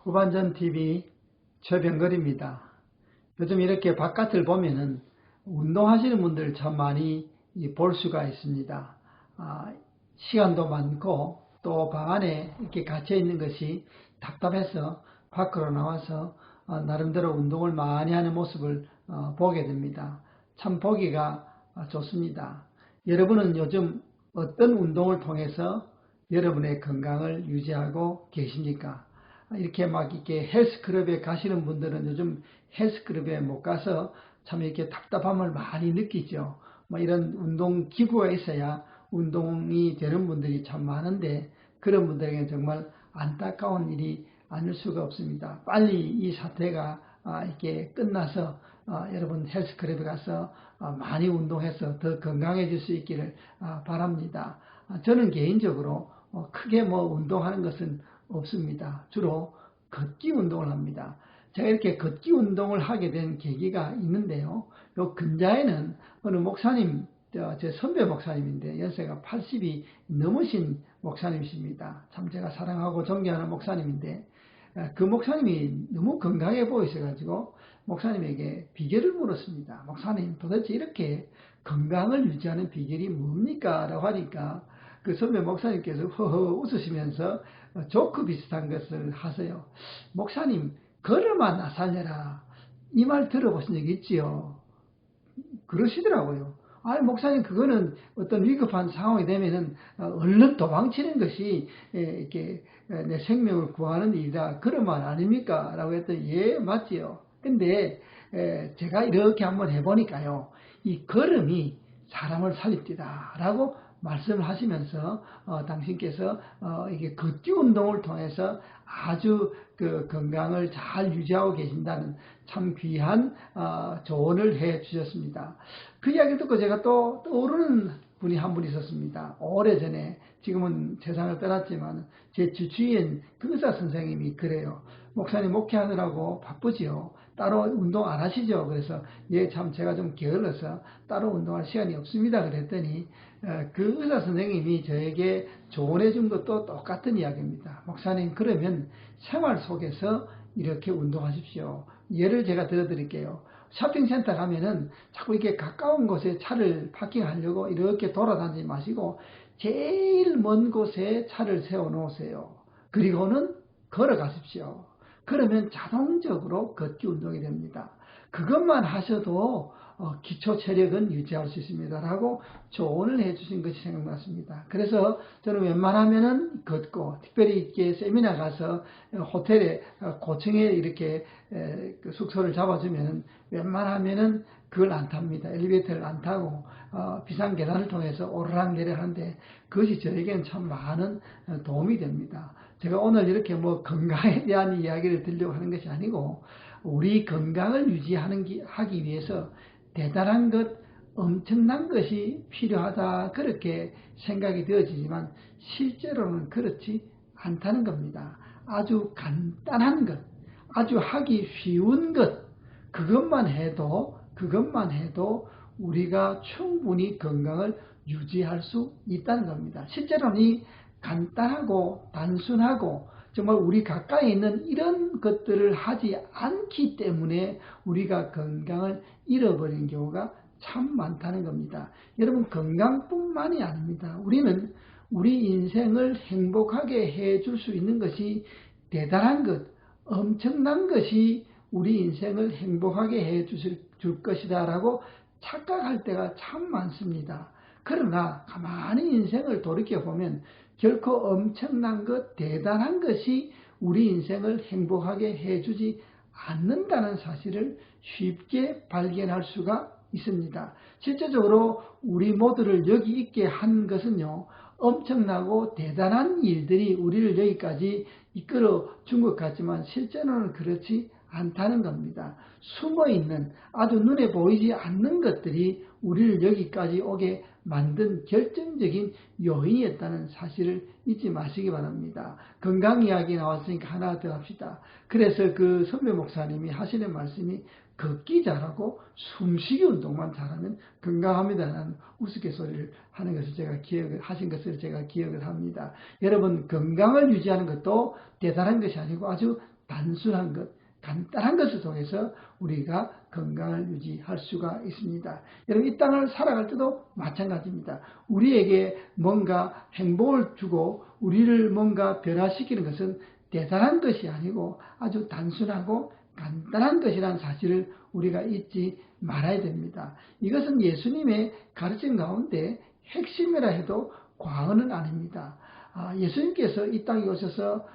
후반전 TV 최병걸입니다. 요즘 이렇게 바깥을 보면은 운동하시는 분들 참 많이 볼 수가 있습니다. 시간도 많고 또 방 안에 이렇게 갇혀 있는 것이 답답해서 밖으로 나와서 나름대로 운동을 많이 하는 모습을 보게 됩니다. 참 보기가 좋습니다. 여러분은 요즘 어떤 운동을 통해서 여러분의 건강을 유지하고 계십니까? 이렇게 헬스클럽에 가시는 분들은 요즘 헬스클럽에 못 가서 참 이렇게 답답함을 많이 느끼죠. 이런 운동 기구가 있어야 운동이 되는 분들이 참 많은데, 그런 분들에게는 정말 안타까운 일이 아닐 수가 없습니다. 빨리 이 사태가 이렇게 끝나서 여러분 헬스클럽에 가서 많이 운동해서 더 건강해질 수 있기를 바랍니다. 저는 개인적으로 크게 운동하는 것은 없습니다. 주로 걷기 운동을 합니다. 제가 이렇게 걷기 운동을 하게 된 계기가 있는데요. 요 근자에는 어느 목사님, 제 선배 목사님인데 연세가 80이 넘으신 목사님이십니다. 참 제가 사랑하고 존경하는 목사님인데, 그 목사님이 너무 건강해 보이셔가지고 목사님에게 비결을 물었습니다. 목사님, 도대체 이렇게 건강을 유지하는 비결이 뭡니까? 라고 하니까 그 선배 목사님께서 허허 웃으시면서 조크 비슷한 것을 하세요. 목사님, 걸어만 나살려라. 이 말 들어보신 적 있지요? 그러시더라고요. 아니, 목사님, 그거는 어떤 위급한 상황이 되면은 얼른 도망치는 것이 이렇게 내 생명을 구하는 일이다. 그런 말 아닙니까? 라고 했더니, 예, 맞지요. 근데 제가 이렇게 한번 해보니까요, 이 걸음이 사람을 살립니다. 라고 말씀을 하시면서 당신께서 이게 걷기 운동을 통해서 아주 그 건강을 잘 유지하고 계신다는 참 귀한 조언을 해 주셨습니다. 그 이야기 듣고 제가 또 떠오르는 분이 한 분 있었습니다. 오래전에, 지금은 세상을 떠났지만 제 주치의인 그 의사 선생님이 그래요. 목사님 목회하느라고 바쁘지요. 따로 운동 안 하시죠? 그래서 예, 참 제가 좀 게을러서 따로 운동할 시간이 없습니다. 그랬더니 그 의사 선생님이 저에게 조언해 준 것도 똑같은 이야기입니다. 목사님, 그러면 생활 속에서 이렇게 운동하십시오. 예를 제가 들어드릴게요. 쇼핑센터 가면은 자꾸 이렇게 가까운 곳에 차를 파킹하려고 이렇게 돌아다니지 마시고 제일 먼 곳에 차를 세워 놓으세요. 그리고는 걸어가십시오. 그러면 자동적으로 걷기 운동이 됩니다. 그것만 하셔도 기초 체력은 유지할 수 있습니다. 라고 조언을 해주신 것이 생각났습니다. 그래서 저는 웬만하면은 걷고, 특별히 이렇게 세미나 가서 호텔에 고층에 이렇게 그 숙소를 잡아주면 웬만하면은 그걸 안 탑니다. 엘리베이터를 안 타고 비상 계단을 통해서 오르락내리락 하는데, 그것이 저에게는 참 많은 도움이 됩니다. 제가 오늘 이렇게 건강에 대한 이야기를 드리려고 하는 것이 아니고, 우리 건강을 하기 위해서 대단한 것, 엄청난 것이 필요하다, 그렇게 생각이 되어지지만 실제로는 그렇지 않다는 겁니다. 아주 간단한 것, 아주 하기 쉬운 것, 그것만 해도 우리가 충분히 건강을 유지할 수 있다는 겁니다. 실제로는 이 간단하고 단순하고 정말 우리 가까이 있는 이런 것들을 하지 않기 때문에 우리가 건강을 잃어버리는 경우가 참 많다는 겁니다. 여러분, 건강뿐만이 아닙니다. 우리는 우리 인생을 행복하게 해줄 수 있는 것이 대단한 것, 엄청난 것이 우리 인생을 행복하게 해줄 것이다 라고 착각할 때가 참 많습니다. 그러나 가만히 인생을 돌이켜보면 결코 엄청난 것, 대단한 것이 우리 인생을 행복하게 해주지 않는다는 사실을 쉽게 발견할 수가 있습니다. 실제적으로 우리 모두를 여기 있게 한 것은요, 엄청나고 대단한 일들이 우리를 여기까지 이끌어 준 것 같지만 실제로는 그렇지 않다는 겁니다. 숨어있는, 아주 눈에 보이지 않는 것들이 우리를 여기까지 오게 만든 결정적인 요인이었다는 사실을 잊지 마시기 바랍니다. 건강 이야기 나왔으니까 하나 더 합시다. 그래서 그 선배 목사님이 하시는 말씀이 걷기 잘하고 숨쉬기 운동만 잘하면 건강합니다라는 우스갯소리를 하는 것을 하신 것을 제가 기억을 합니다. 여러분, 건강을 유지하는 것도 대단한 것이 아니고 아주 단순한 것, 간단한 것을 통해서 우리가 건강을 유지할 수가 있습니다. 여러분, 이 땅을 살아갈 때도 마찬가지입니다. 우리에게 뭔가 행복을 주고 우리를 뭔가 변화시키는 것은 대단한 것이 아니고 아주 단순하고 간단한 것이라는 사실을 우리가 잊지 말아야 됩니다. 이것은 예수님의 가르침 가운데 핵심이라 해도 과언은 아닙니다. 예수님께서 이 땅에 오셔서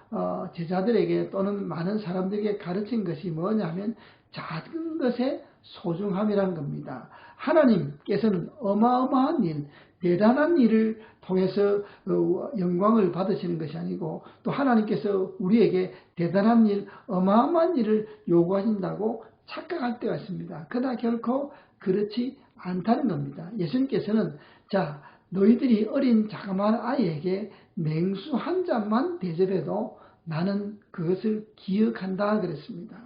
제자들에게 또는 많은 사람들에게 가르친 것이 뭐냐면 작은 것의 소중함이라는 겁니다. 하나님께서는 어마어마한 일, 대단한 일을 통해서 영광을 받으시는 것이 아니고 또 하나님께서 우리에게 대단한 일, 어마어마한 일을 요구하신다고 착각할 때가 있습니다. 그러나 결코 그렇지 않다는 겁니다. 예수님께서는 자, 너희들이 어린 자그마한 아이에게 냉수 한 잔만 대접해도 나는 그것을 기억한다 그랬습니다.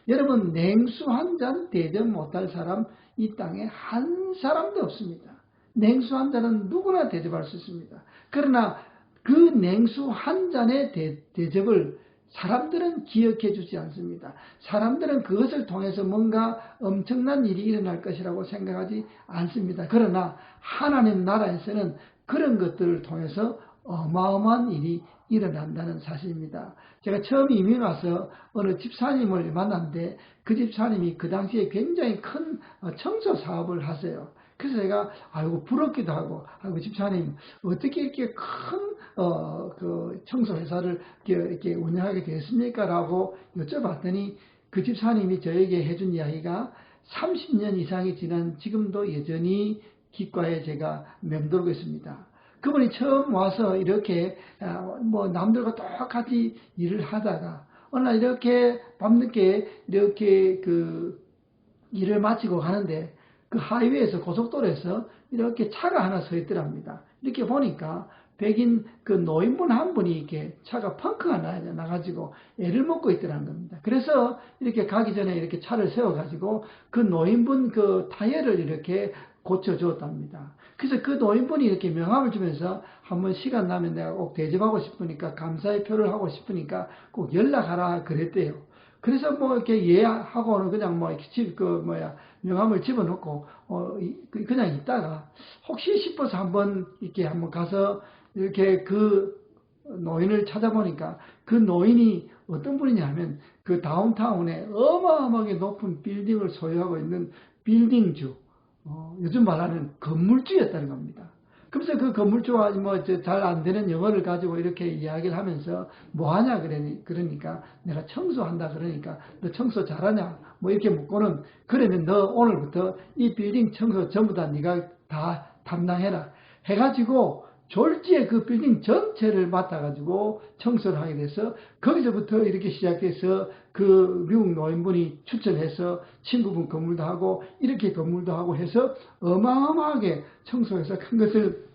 여러분, 냉수 한 잔 대접 못할 사람 이 땅에 한 사람도 없습니다. 냉수 한 잔은 누구나 대접할 수 있습니다. 그러나 그 냉수 한 잔의 대접을 사람들은 기억해 주지 않습니다. 사람들은 그것을 통해서 뭔가 엄청난 일이 일어날 것이라고 생각하지 않습니다. 그러나 하나님 나라에서는 그런 것들을 통해서 어마어마한 일이 일어난다는 사실입니다. 제가 처음 이민 와서 어느 집사님을 만났는데 그 집사님이 그 당시에 굉장히 큰 청소 사업을 하세요. 그래서 제가 아이고 부럽기도 하고 아이고 집사님 어떻게 이렇게 큰 그 청소 회사를 이렇게 운영하게 됐습니까? 라고 여쭤봤더니 그 집사님이 저에게 해준 이야기가 30년 이상이 지난 지금도 여전히 기과에 제가 맴돌고 있습니다. 그분이 처음 와서 이렇게 뭐 남들과 똑같이 일을 하다가 어느 날 이렇게 밤늦게 이렇게 그 일을 마치고 가는데 그 하이웨이에서 고속도로에서 이렇게 차가 하나 서 있더랍니다. 이렇게 보니까 백인 그 노인분 한 분이 이렇게 차가 펑크가 나가지고 애를 먹고 있더라는 겁니다. 그래서 이렇게 가기 전에 이렇게 차를 세워가지고 그 노인분 그 타이어를 이렇게 고쳐주었답니다. 그래서 그 노인분이 이렇게 명함을 주면서 한번 시간 나면 내가 꼭 대접하고 싶으니까 감사의 표를 하고 싶으니까 꼭 연락하라 그랬대요. 그래서 뭐 이렇게 예하고는 그냥 뭐 명함을 집어넣고 그냥 있다가 혹시 싶어서 한번 이렇게 한번 가서 이렇게 그 노인을 찾아보니까 그 노인이 어떤 분이냐면 그 다운타운에 어마어마하게 높은 빌딩을 소유하고 있는 빌딩주, 요즘 말하는 건물주였다는 겁니다. 그래서 그 건물주와 뭐 잘 안 되는 영어를 가지고 이렇게 이야기를 하면서 뭐 하냐 그러니까 내가 청소한다 그러니까 너 청소 잘하냐 뭐 이렇게 묻고는 그러면 너 오늘부터 이 빌딩 청소 전부 다 네가 다 담당해라 해가지고 졸지에 그 빌딩 전체를 맡아가지고 청소를 하게 돼서 거기서부터 이렇게 시작해서 그 미국 노인분이 추천해서 친구분 건물도 하고 이렇게 건물도 하고 해서 어마어마하게 청소해서 큰 것을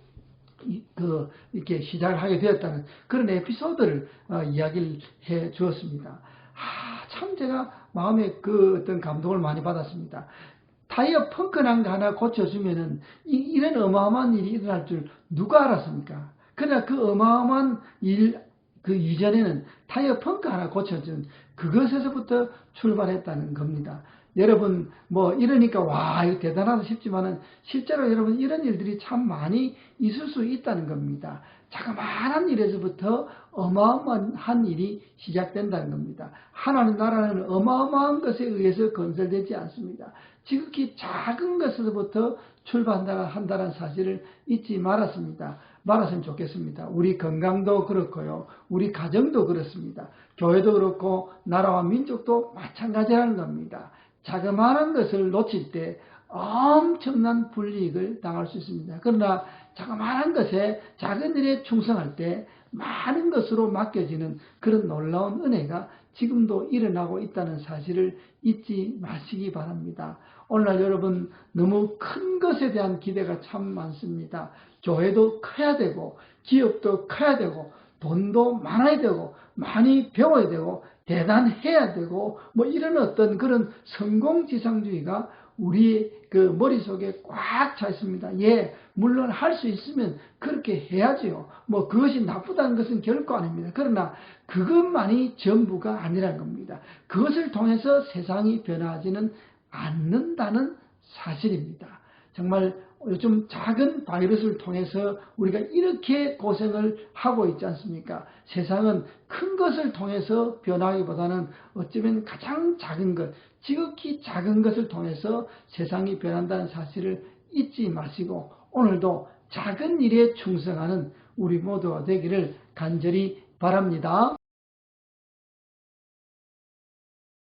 이렇게 시작을 하게 되었다는 그런 에피소드를 이야기를 해 주었습니다. 참 제가 마음에 그 어떤 감동을 많이 받았습니다. 타이어 펑크난 거 하나 고쳐주면은 이런 어마어마한 일이 일어날 줄 누가 알았습니까? 그러나 그 어마어마한 일, 그 이전에는 타이어 펑크 하나 고쳐준 그것에서부터 출발했다는 겁니다. 여러분 뭐 이러니까 와 이거 대단하다 싶지만은 실제로 여러분 이런 일들이 참 많이 있을 수 있다는 겁니다. 자그마한 일에서부터 어마어마한 일이 시작된다는 겁니다. 하나님 나라는 어마어마한 것에 의해서 건설되지 않습니다. 지극히 작은 것에서부터 출발한다는 사실을 잊지 말았으면 좋겠습니다. 우리 건강도 그렇고요. 우리 가정도 그렇습니다. 교회도 그렇고 나라와 민족도 마찬가지라는 겁니다. 자그마한 것을 놓칠 때 엄청난 불이익을 당할 수 있습니다. 그러나 자그마한 것에 작은 일에 충성할 때 많은 것으로 맡겨지는 그런 놀라운 은혜가 지금도 일어나고 있다는 사실을 잊지 마시기 바랍니다. 오늘날 여러분 너무 큰 것에 대한 기대가 참 많습니다. 교회도 커야 되고 기업도 커야 되고 돈도 많아야 되고 많이 배워야 되고 대단해야 되고 뭐 이런 어떤 그런 성공지상주의가 우리 그 머릿속에 꽉 차 있습니다. 예, 물론 할 수 있으면 그렇게 해야지요. 뭐 그것이 나쁘다는 것은 결코 아닙니다. 그러나 그것만이 전부가 아니라는 겁니다. 그것을 통해서 세상이 변하지는 않는다는 사실입니다. 정말 요즘 작은 바이러스를 통해서 우리가 이렇게 고생을 하고 있지 않습니까? 세상은 큰 것을 통해서 변하기보다는 어쩌면 가장 작은 것, 지극히 작은 것을 통해서 세상이 변한다는 사실을 잊지 마시고 오늘도 작은 일에 충성하는 우리 모두가 되기를 간절히 바랍니다.